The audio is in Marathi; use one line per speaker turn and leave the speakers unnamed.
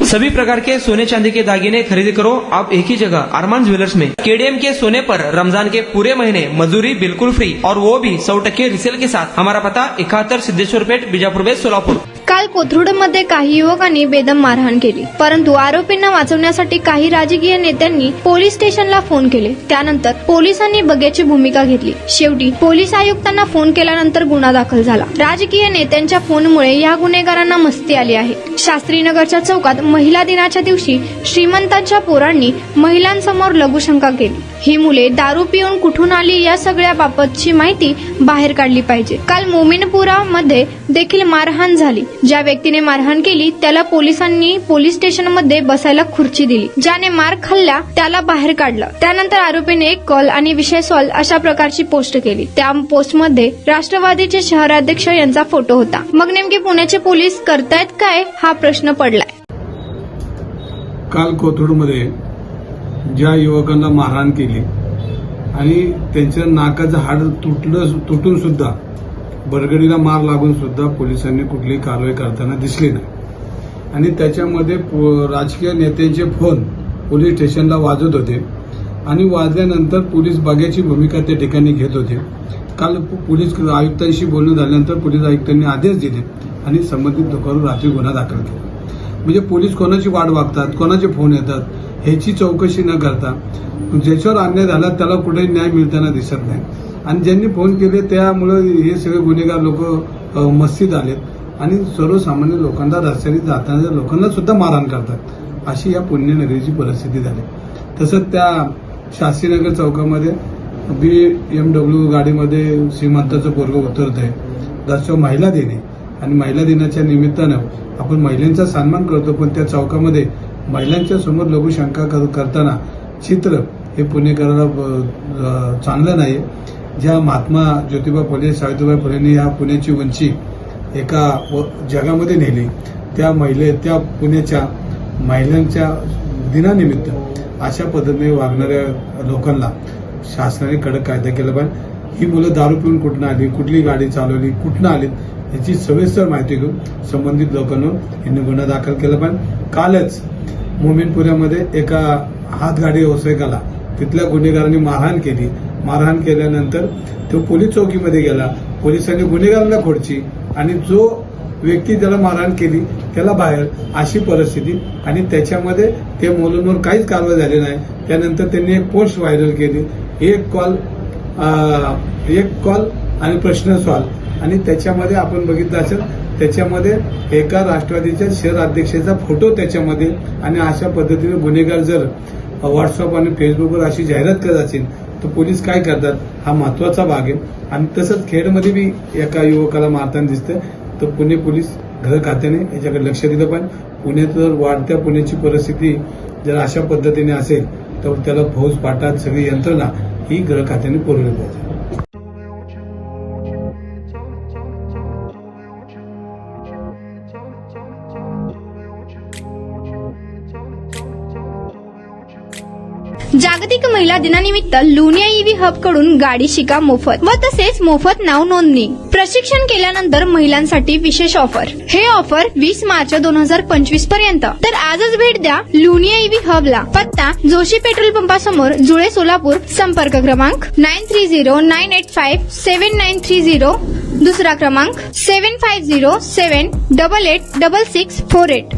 सभी प्रकार के सोने चांदी के दागिने खरीदी करो आप एक ही जगह अरमान ज्वेलर्स में। केडीएम के सोने पर रमजान के पूरे महीने मजदूरी बिल्कुल फ्री और वो भी 100% रिसेल के साथ। हमारा पता 71 सिद्धेश्वर पेठ, बीजापुर बेस, सोलापूर।
काल कोथरूडमध्ये काही युवकांनी बेदम मारहाण केली, परंतु आरोपींना वाचवण्यासाठी काही राजकीय नेत्यांनी पोलीस स्टेशनला फोन केले। त्यानंतर पोलिसांनी बघ्याची भूमिका घेतली। शेवटी पोलीस आयुक्तांना फोन केल्यानंतर गुन्हा दाखल झाला। राजकीय नेत्यांच्या फोनमुळे या गुन्हेगारांना मस्ती आली आहे। शास्त्रीनगरच्या चौकात महिला दिनाच्या दिवशी श्रीमंतांच्या पोरांनी महिलांसमोर लघुशंका केली। ही मुले दारू पिऊन कुठून आली या सगळ्या बाबतची माहिती बाहेर काढली पाहिजे। काल मोमीनपुरामध्ये देखील मारहाण झाली। ज्या व्यक्तीने मारहाण केली त्याला पोलिसांनी पोलीस स्टेशनमध्ये बसायला खुर्ची दिली। ज्याने मार खाल्ला त्याला बाहेर काढलं। त्यानंतर आरोपीने एक कॉल आणि विषय सॉल्व अशा प्रकारची पोस्ट केली। त्या पोस्टमध्ये राष्ट्रवादीचे शहराध्यक्ष यांचा फोटो होता। मग नेमके पुण्याचे पोलीस करतायत काय हा प्रश्न पडलाय।
काल कोथरूडमध्ये ज्या युवकांना मारहाण केली आणि त्यांच्या नाकाचं हाड तुटून सुद्धा बरगडीला मार लागून सुद्धा पोलिसांनी कुठलीही कारवाई करताना दिसली नाही आणि त्याच्यामध्ये राजकीय नेत्यांचे फोन पोलीस स्टेशनला वाजत होते आणि वाजल्यानंतर पोलीस बघ्याची भूमिका त्या ठिकाणी घेत होते। काल पोलीस आयुक्तांशी बोलणं झाल्यानंतर पोलीस आयुक्तांनी आदेश दिले आणि संबंधित लोकांवर रात्री गुन्हा दाखल केला। म्हणजे पोलीस कोणाची वाट बघतात, कोणाचे फोन येतात ह्याची चौकशी न करता ज्याच्यावर अन्याय झाला त्याला कुठेही न्याय मिळताना दिसत नाही आणि ज्यांनी फोन केले त्यामुळे हे सगळे गुन्हेगार लोक मस्तीत आलेत आणि सर्वसामान्य लोकांना रस्त्याने जाताना लोकांना सुद्धा मारहाण करतात। अशी या पुण्यनगरीची परिस्थिती झाली। तसंच त्या शास्त्रीनगर चौकामध्ये BMW गाडीमध्ये श्रीमंताचं पोरग उतरत आहे। रस्त्यावर महिला दिन आहे आणि महिला दिनाच्या निमित्तानं आपण महिलांचा सन्मान करतो, पण त्या चौकामध्ये महिलांच्या समोर लघुशंका करताना चित्र हे पुणेकराला चांगलं नाही। ज्या महात्मा ज्योतिबा फुले, सावित्रीबाई फुलेंनी या पुण्याची उंची एका जगामध्ये नेली, त्या पुण्याच्या महिलांच्या दिनानिमित्त अशा पद्धतीने वागणाऱ्या लोकांना शासनाने कडक कायदा केला पाहिजे। ही मुलं दारू पिऊन कुठून आली, कुठली गाडी चालवली, कुठून आली याची सविस्तर माहिती घेऊन संबंधित लोकांवर यांनी गुन्हा दाखल केला पाहिजे। कालच मोमीनपुऱ्यामध्ये एका हातगाडी व्यावसायिकाला तिथल्या गुन्हेगारांनी मारहाण केली। मारहाण केल्यानंतर तो पोलीस चौकीमध्ये गेला, पोलिसांनी गुन्हेगारांना खोडची आणि जो व्यक्ती त्याला मारहाण केली त्याला बाहेर, अशी परिस्थिती। आणि त्याच्यामध्ये त्या मुलांवर काहीच कारवाई झाली नाही। त्यानंतर त्यांनी एक पोस्ट व्हायरल केली, एक कॉल आणि प्रश्न सॉल्व, आणि त्याच्यामध्ये आपण बघितलं असेल त्याच्यामध्ये एका राष्ट्रवादीच्या शहर अध्यक्षाचा फोटो त्याच्यामध्ये। आणि अशा पद्धतीने गुन्हेगार जर व्हॉट्सअप आणि फेसबुकवर अशी जाहिरात करत असेल तर पोलीस काय करतात हा महत्वाचा भाग आहे। आणि तसंच खेडमध्ये बी एका युवकाला मारताना दिसतं, तर पुणे पोलीस गृह खात्याने याच्याकडे लक्ष दिलं पाहिजे। पुण्यात जर वाढत्या पुण्याची परिस्थिती जर अशा पद्धतीने असेल तर त्याला फौज पाटात सगळी यंत्रणा ही गृह खात्याने पुरवली पाहिजे।
जागतिक महिला दिनानिमित्त लुनिया ईव्ही हब कडून गाडी शिका मोफत व तसेच मोफत नाव नोंदणी। प्रशिक्षण केल्यानंतर महिलांसाठी विशेष ऑफर। हे ऑफर 20 मार्च 2025 पर्यंत। तर आजच भेट द्या लुनिया ईव्ही हबला। पत्ता जोशी पेट्रोल पंपासमोर, जुळे, सोलापूर। संपर्क क्रमांक 9309857930। दुसरा क्रमांक 7507886648।